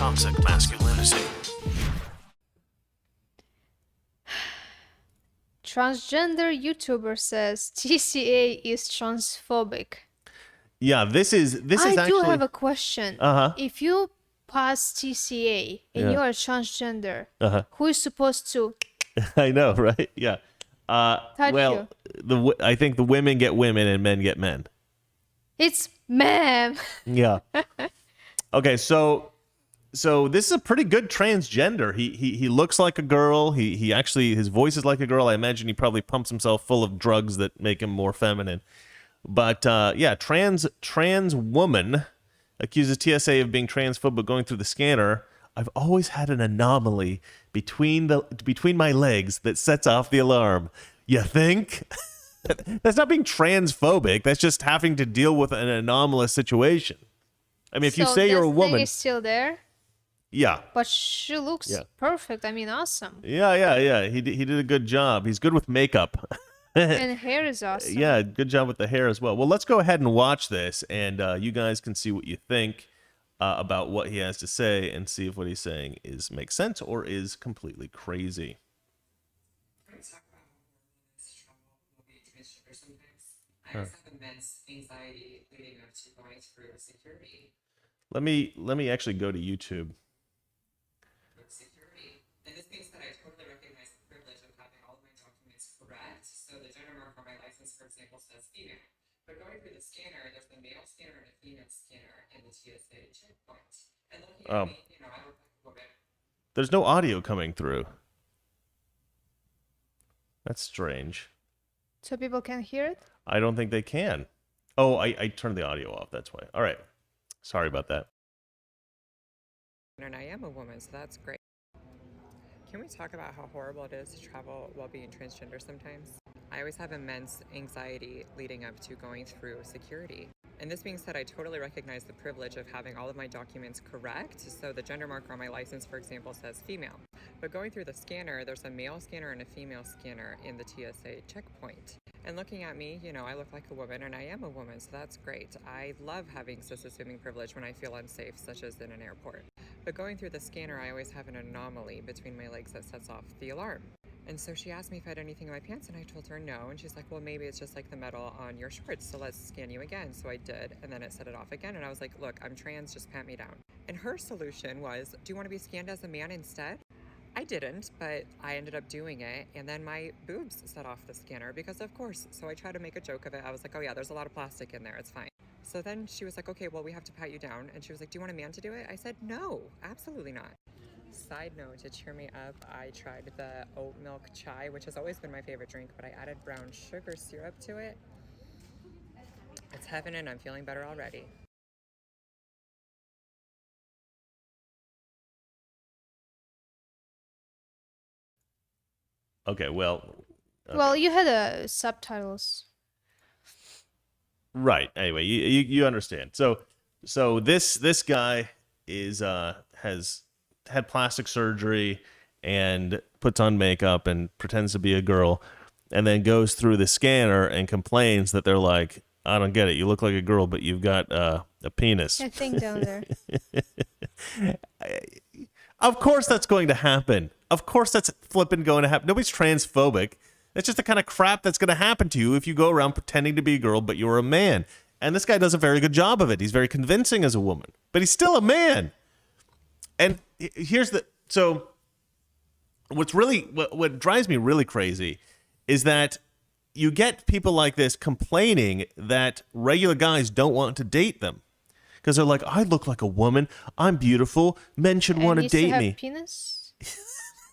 toxic masculinity. Transgender YouTuber says TCA is transphobic. Yeah, this is I do actually have a question. Uh-huh. If you pass TCA and Yeah. you are transgender, Uh-huh. who is supposed to I know, right? Yeah. touch Well, I think the women get women and men get men. It's ma'am. Yeah. Okay, so this is a pretty good transgender. He looks like a girl. He actually, his voice is like a girl. I imagine he probably pumps himself full of drugs that make him more feminine. But yeah, trans woman accuses TSA of being transphobic going through the scanner. I've always had an anomaly between my legs that sets off the alarm. You think? That's not being transphobic. That's just having to deal with an anomalous situation. I mean, if you So say you're a that thing woman, is still there, yeah, but she looks Yeah. perfect. I mean, awesome. yeah. He did a good job. He's good with makeup. And hair is awesome. Yeah, good job with the hair as well. Well, let's go ahead and watch this, and you guys can see what you think about what he has to say, and see if what he's saying makes sense or is completely crazy. I just have immense anxiety leading up to going through security. Let me actually go to YouTube. Security. And this means that I totally recognize the privilege of having all of my documents correct. So the gender mark on my license, for example, says female. But going through the scanner, there's a male scanner and a female scanner in the TSA checkpoint. And looking at me, I look like a woman. There's no audio coming through. That's strange. So people can hear it? I don't think they can. Oh, I turned the audio off. That's why. All right. Sorry about that. And I am a woman, so that's great. Can we talk about how horrible it is to travel while being transgender sometimes? I always have immense anxiety leading up to going through security. And this being said, I totally recognize the privilege of having all of my documents correct. So the gender marker on my license, for example, says female. But going through the scanner, there's a male scanner and a female scanner in the TSA checkpoint. And looking at me, I look like a woman, and I am a woman, so that's great. I love having cis-assuming privilege when I feel unsafe, such as in an airport. But going through the scanner, I always have an anomaly between my legs that sets off the alarm. And so she asked me if I had anything in my pants, and I told her no. And she's like, well, maybe it's just like the metal on your shorts, so let's scan you again. So I did, and then it set it off again. And I was like, look, I'm trans, just pat me down. And her solution was, do you want to be scanned as a man instead? I didn't, but I ended up doing it, and then my boobs set off the scanner because of course. So I tried to make a joke of it. I was like, oh yeah, there's a lot of plastic in there, it's fine. So then she was like, okay, well, we have to pat you down. And she was like, do you want a man to do it? I said, no, absolutely not. Side note, to cheer me up, I tried the oat milk chai, which has always been my favorite drink, but I added brown sugar syrup to it. It's heaven, and I'm feeling better already. Okay, well. Okay. Well, you had subtitles. Right. Anyway, you understand. So this guy has had plastic surgery and puts on makeup and pretends to be a girl, and then goes through the scanner and complains that they're like, I don't get it. You look like a girl, but you've got a penis. That thing down there. Of course that's going to happen. Of course that's flipping going to happen. Nobody's transphobic. That's just the kind of crap that's going to happen to you if you go around pretending to be a girl, but you're a man. And this guy does a very good job of it. He's very convincing as a woman, but he's still a man. And so what drives me really crazy is that you get people like this complaining that regular guys don't want to date them. Because they're like, I look like a woman. I'm beautiful. Men should want to date me. Penis?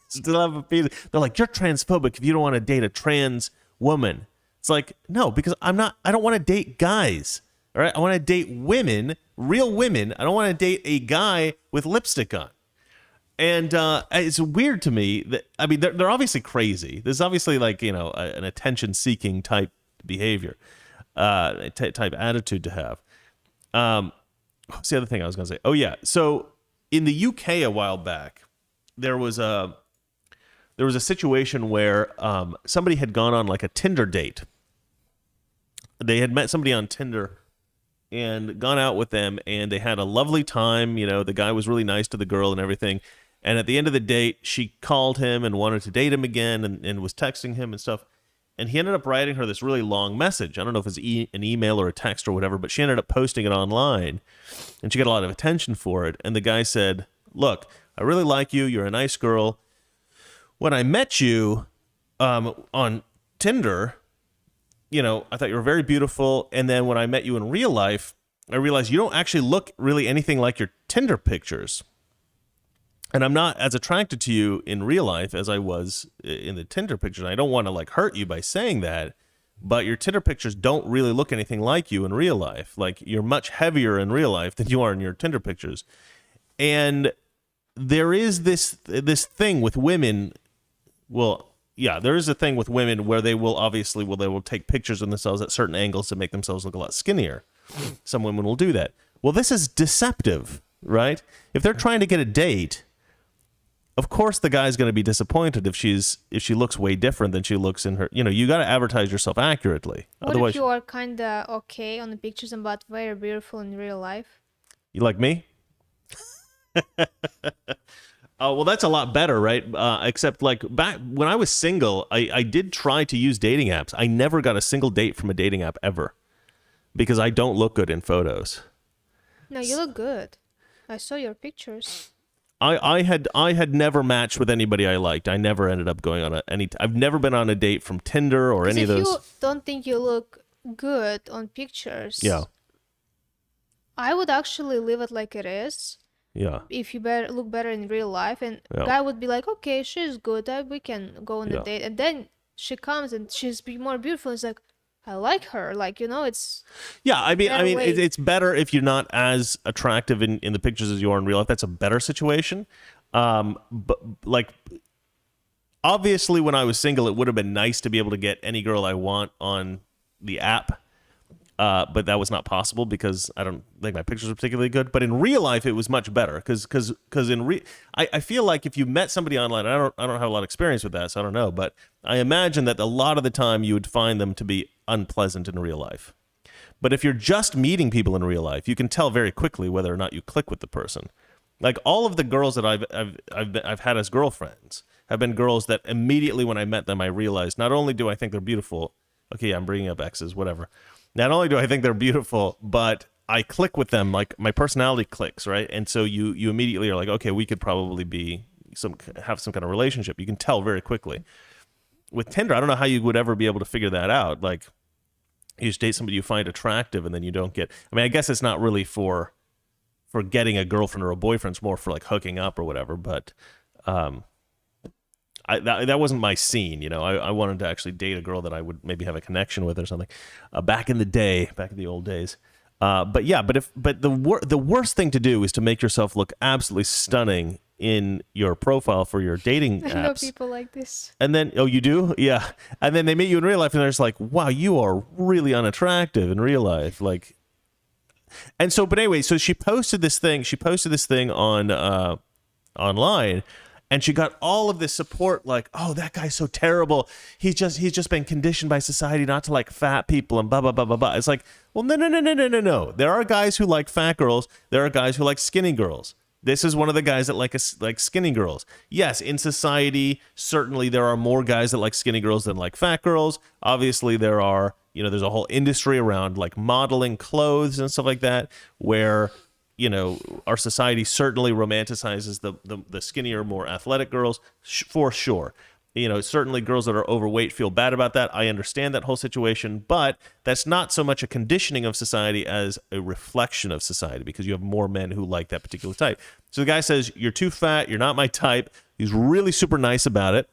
Still have a penis. They're like, you're transphobic if you don't want to date a trans woman. It's like, no, because I don't want to date guys. All right. I want to date women, real women. I don't want to date a guy with lipstick on. And it's weird to me that, I mean, they're obviously crazy. There's obviously like, an attention seeking type behavior, type attitude to have. What's the other thing I was going to say? Oh, yeah. So in the UK a while back, there was a situation where somebody had gone on like a Tinder date. They had met somebody on Tinder and gone out with them, and they had a lovely time. You know, the guy was really nice to the girl and everything. And at the end of the date, she called him and wanted to date him again, and was texting him and stuff. And he ended up writing her this really long message. I don't know if it's an email or a text or whatever, but she ended up posting it online, and she got a lot of attention for it. And the guy said, look, I really like you. You're a nice girl. When I met you on Tinder, you know, I thought you were very beautiful. And then when I met you in real life, I realized you don't actually look really anything like your Tinder pictures. And I'm not as attracted to you in real life as I was in the Tinder pictures. I don't want to like hurt you by saying that, but your Tinder pictures don't really look anything like you in real life. Like, you're much heavier in real life than you are in your Tinder pictures. And there is this thing with women. Well, yeah, there is a thing with women where they will take pictures of themselves at certain angles to make themselves look a lot skinnier. Some women will do that. Well, this is deceptive, right? If they're trying to get a date, of course the guy's going to be disappointed if she looks way different than she looks in her. You know, you got to advertise yourself accurately. What Otherwise, if you are kind of okay on the pictures and but very beautiful in real life? you like me? Oh, well, that's a lot better, right? Except like back when I was single, I did try to use dating apps. I never got a single date from a dating app ever because I don't look good in photos. No, you look good. I saw your pictures. I had never matched with anybody I liked. I never ended up going on I've never been on a date from Tinder or any of those. If you don't think you look good on pictures, Yeah. I would actually leave it like it is. Yeah. If you look better in real life, and Yeah. guy would be like, okay, she's good, we can go on Yeah. a date, and then she comes and she's more beautiful. It's like, I like her, like, you know, it's Yeah, I mean, better way. it's better if you're not as attractive in the pictures as you are in real life. That's a better situation. But like, obviously, when I was single, it would have been nice to be able to get any girl I want on the app. But that was not possible because I don't think my pictures are particularly good. But in real life, it was much better because I feel like if you met somebody online, I don't have a lot of experience with that, so I don't know. But I imagine that a lot of the time you would find them to be unpleasant in real life. But if you're just meeting people in real life, you can tell very quickly whether or not you click with the person. Like, all of the girls that I've had as girlfriends have been girls that immediately when I met them, I realized not only do I think they're beautiful. Okay, yeah, I'm bringing up exes, whatever. Not only do I think they're beautiful, but I click with them. Like, my personality clicks, right? And so you immediately are like, okay, we could probably have some kind of relationship. You can tell very quickly. With Tinder, I don't know how you would ever be able to figure that out. Like, you just date somebody you find attractive, and then you don't get. I mean, I guess it's not really for getting a girlfriend or a boyfriend. It's more for like hooking up or whatever. But that wasn't my scene, you know. I wanted to actually date a girl that I would maybe have a connection with or something. Back in the old days. But the worst thing to do is to make yourself look absolutely stunning in your profile for your dating apps. I know people like this. And then, oh, you do? Yeah. And then they meet you in real life and they're just like, wow, you are really unattractive in real life. Like, and so, but anyway, so she posted this thing on online, and she got all of this support, like, oh, that guy's so terrible. He's just been conditioned by society not to like fat people and blah, blah, blah, blah, blah. It's like, well, no. There are guys who like fat girls. There are guys who like skinny girls. This is one of the guys that like skinny girls. Yes, in society, certainly there are more guys that like skinny girls than like fat girls. Obviously, there's a whole industry around like modeling clothes and stuff like that, where, you know, our society certainly romanticizes the skinnier, more athletic girls, for sure. You know, certainly girls that are overweight feel bad about that. I understand that whole situation, but that's not so much a conditioning of society as a reflection of society, because you have more men who like that particular type. So the guy says, you're too fat, you're not my type. He's really super nice about it.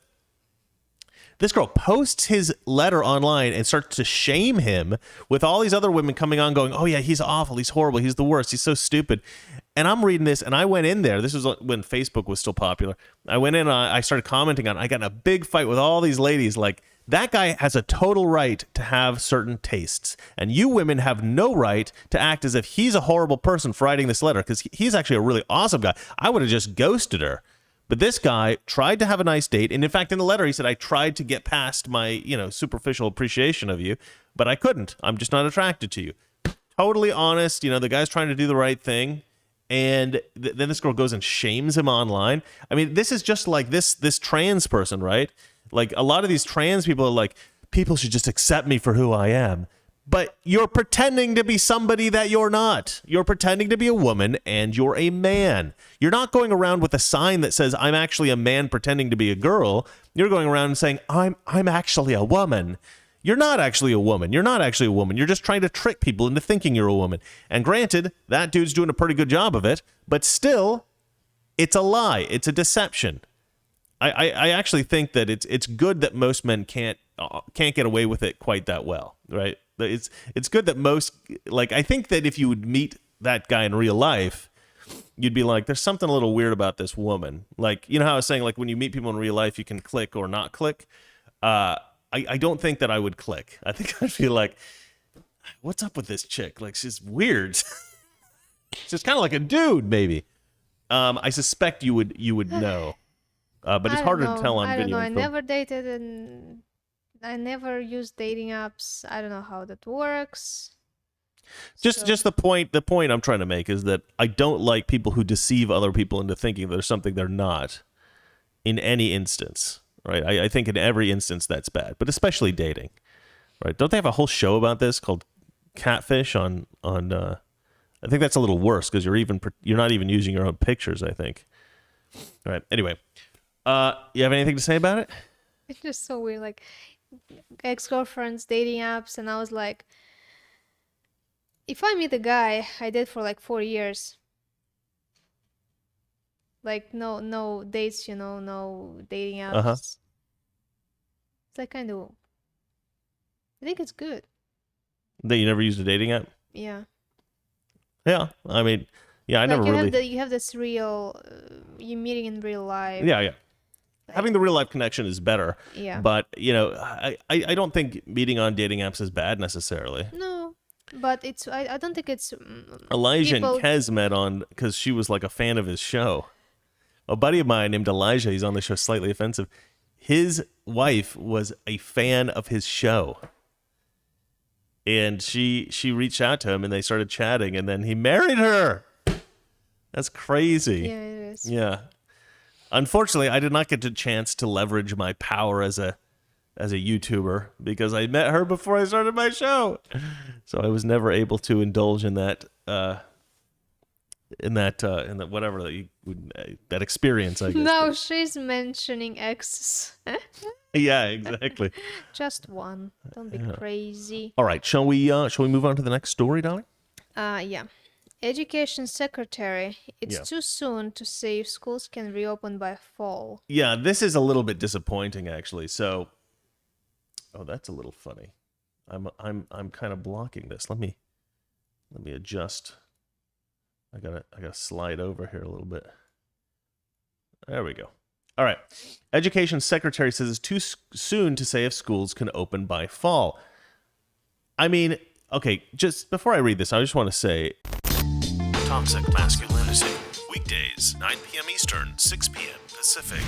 This girl posts his letter online and starts to shame him with all these other women coming on going, oh yeah, he's awful, he's horrible, he's the worst, he's so stupid. And I'm reading this, and I went in there. This was when Facebook was still popular. I went in, I started commenting on it. I got in a big fight with all these ladies. Like, that guy has a total right to have certain tastes. And you women have no right to act as if he's a horrible person for writing this letter, because he's actually a really awesome guy. I would have just ghosted her. But this guy tried to have a nice date. And in fact, in the letter, he said, I tried to get past my, superficial appreciation of you, but I couldn't. I'm just not attracted to you. totally honest. You know, the guy's trying to do the right thing, and then this girl goes and shames him online. I mean, this is just like this trans person, right? Like a lot of these trans people are like, people should just accept me for who I am. But you're pretending to be somebody that you're not. You're pretending to be a woman and you're a man. You're not going around with a sign that says, I'm actually a man pretending to be a girl. You're going around and saying, I'm actually a woman. You're not actually a woman. You're not actually a woman. You're just trying to trick people into thinking you're a woman. And granted, that dude's doing a pretty good job of it, but still, it's a lie. It's a deception. I actually think that it's good that most men can't get away with it quite that well, right? It's good that most, like, I think that if you would meet that guy in real life, you'd be like, there's something a little weird about this woman. Like, you know how I was saying, like, when you meet people in real life, you can click or not click. I don't think that I would click. I think I'd feel like, what's up with this chick? Like, she's weird. She's kind of like a dude, maybe. I suspect you would know. But it's harder to tell on I don't video. know. I and film. never dated and I never used dating apps. I don't know how that works. Just the point I'm trying to make is that I don't like people who deceive other people into thinking there's something they're not in any instance, right? I think in every instance that's bad, but especially dating, right? Don't they have a whole show about this called Catfish on I think that's a little worse because you're not even using your own pictures, I think. All right. Anyway, you have anything to say about it? It's just so weird. Like ex-girlfriends, dating apps, and I was like, if I meet a guy I did for like 4 years, like no dates, no dating apps. Uh-huh. It's like kind of, I think it's good. That you never used a dating app? Yeah. Yeah. I mean, yeah, I Like never really. you have this real, you meeting in real life. Yeah. Like, Having the real life connection is better. yeah. But, I don't think meeting on dating apps is bad necessarily. No, but I don't think it's Elijah people. and Kez met on because she was like a fan of his show. A buddy of mine named Elijah, he's on the show Slightly Offensive. His wife was a fan of his show. And she reached out to him and they started chatting and then he married her. That's crazy. Yeah, it is. Yeah. Unfortunately, I did not get the chance to leverage my power as a YouTuber because I met her before I started my show. So I was never able to indulge in that whatever that you would that experience, I guess. Now she's mentioning exes. Yeah, exactly. Just one. Don't be crazy. All right, shall we move on to the next story, darling? Yeah. Education Secretary. It's Yeah. too soon to say if schools can reopen by fall. Yeah, this is a little bit disappointing actually. So oh, that's a little funny. I'm kind of blocking this. Let me adjust. I gotta slide over here a little bit. There we go. All right. Education Secretary says it's too soon to say if schools can open by fall. I mean, okay, just before I read this, I just want to say Toxic Masculinity, weekdays, 9 p.m. Eastern, 6 p.m. Pacific.